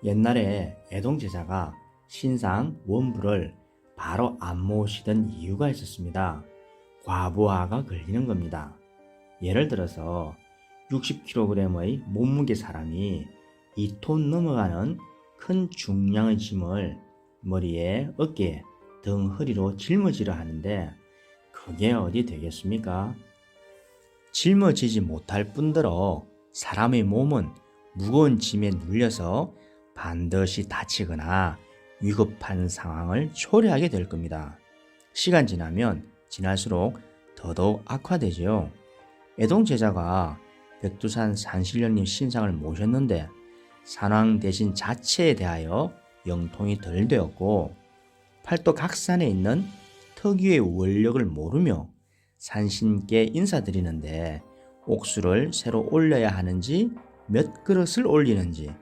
옛날에 애동제자가 신상 원부를 바로 안 모시던 이유가 있었습니다. 과부하가 걸리는 겁니다. 예를 들어서 60kg의 몸무게 사람이 2톤 넘어가는 큰 중량의 짐을 머리에, 어깨, 등, 허리로 짊어지려 하는데 그게 어디 되겠습니까? 짊어지지 못할 뿐더러 사람의 몸은 무거운 짐에 눌려서 반드시 다치거나 위급한 상황을 초래하게 될 겁니다. 시간 지나면 지날수록 더더욱 악화되지요. 애동제자가 백두산 산신령님 신상을 모셨는데 산왕 대신 자체에 대하여 영통이 덜 되었고 팔도 각산에 있는 특유의 원력을 모르며 산신께 인사드리는데 옥수를 새로 올려야 하는지 몇 그릇을 올리는지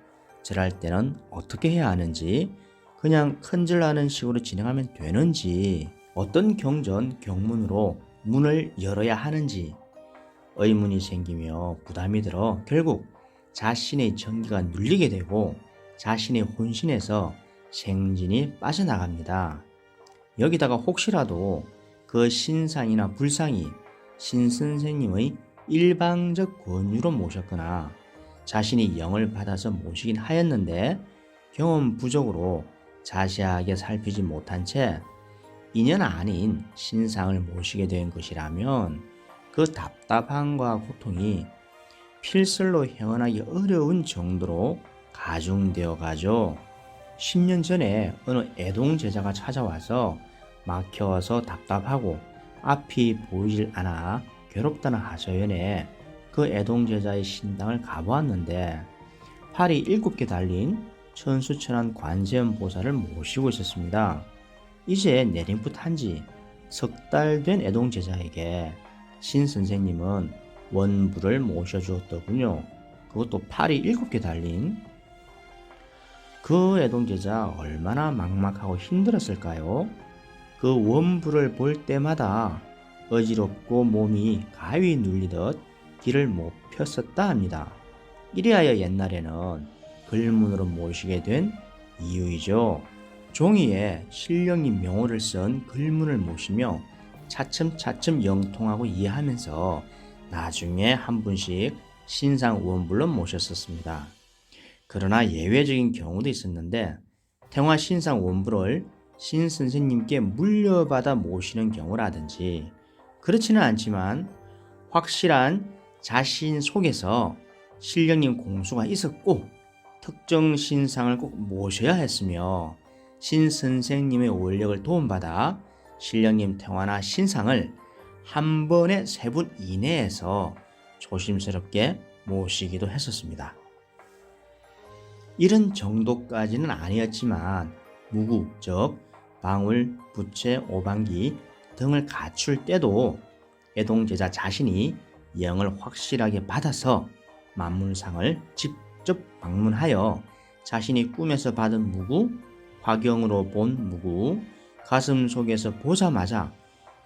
절할 때는 어떻게 해야 하는지 그냥 큰절하는 식으로 진행하면 되는지 어떤 경전 경문으로 문을 열어야 하는지 의문이 생기며 부담이 들어 결국 자신의 정기가 눌리게 되고 자신의 혼신에서 생진이 빠져나갑니다. 여기다가 혹시라도 그 신상이나 불상이 신선생님의 일방적 권유로 모셨거나 자신이 영을 받아서 모시긴 하였는데 경험 부족으로 자세하게 살피지 못한 채 인연 아닌 신상을 모시게 된 것이라면 그 답답함과 고통이 필설로 헤어나기 어려운 정도로 가중되어 가죠. 10년 전에 어느 애동제자가 찾아와서 막혀서 답답하고 앞이 보이질 않아 괴롭다는 하소연에 그 애동제자의 신당을 가보았는데 팔이 7개 달린 천수천한 관세음보살을 모시고 있었습니다. 이제 내림풋한 지 석 달 된 애동제자에게 신선생님은 원부를 모셔주었더군요. 그것도 팔이 7개 달린. 그 애동제자 얼마나 막막하고 힘들었을까요? 그 원부를 볼 때마다 어지럽고 몸이 가위 눌리듯 길을 못 폈었다 합니다. 이래야 옛날에는 글문으로 모시게 된 이유이죠. 종이에 신령님 명호를 쓴 글문을 모시며 차츰차츰 영통하고 이해하면서 나중에 한 분씩 신상 원불로 모셨었습니다. 그러나 예외적인 경우도 있었는데 태화 신상 원불을 신선생님께 물려받아 모시는 경우라든지 그렇지는 않지만 확실한 자신 속에서 신령님 공수가 있었고 특정 신상을 꼭 모셔야 했으며 신선생님의 원력을 도움받아 신령님 태화나 신상을 한 번에 3분 이내에서 조심스럽게 모시기도 했었습니다. 이런 정도까지는 아니었지만 무구, 즉 방울, 부채, 오방기 등을 갖출 때도 애동제자 자신이 영을 확실하게 받아서 만물상을 직접 방문하여 자신이 꿈에서 받은 무구, 화경으로 본 무구, 가슴 속에서 보자마자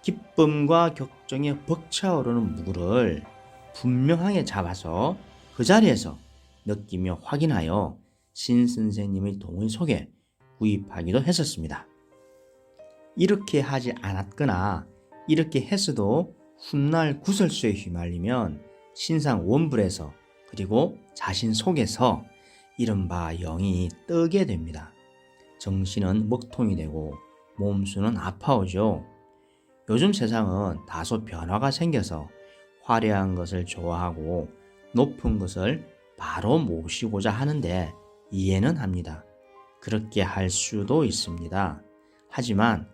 기쁨과 격정에 벅차오르는 무구를 분명하게 잡아서 그 자리에서 느끼며 확인하여 신선생님의 동의 속에 구입하기도 했었습니다. 이렇게 하지 않았거나 이렇게 했어도 훗날 구설수에 휘말리면 신상 원불에서 그리고 자신 속에서 이른바 영이 뜨게 됩니다. 정신은 먹통이 되고 몸수는 아파오죠. 요즘 세상은 다소 변화가 생겨서 화려한 것을 좋아하고 높은 것을 바로 모시고자 하는데 이해는 합니다. 그렇게 할 수도 있습니다. 하지만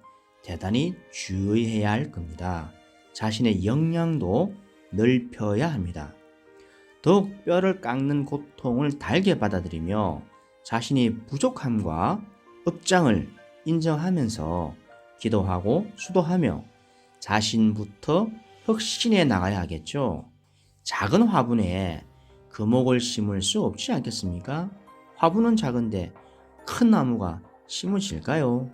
대단히 주의해야 할 겁니다. 자신의 역량도 넓혀야 합니다. 더욱 뼈를 깎는 고통을 달게 받아들이며 자신의 부족함과 업장을 인정하면서 기도하고 수도하며 자신부터 혁신해 나가야 하겠죠. 작은 화분에 금옥을 심을 수 없지 않겠습니까? 화분은 작은데 큰 나무가 심으실까요?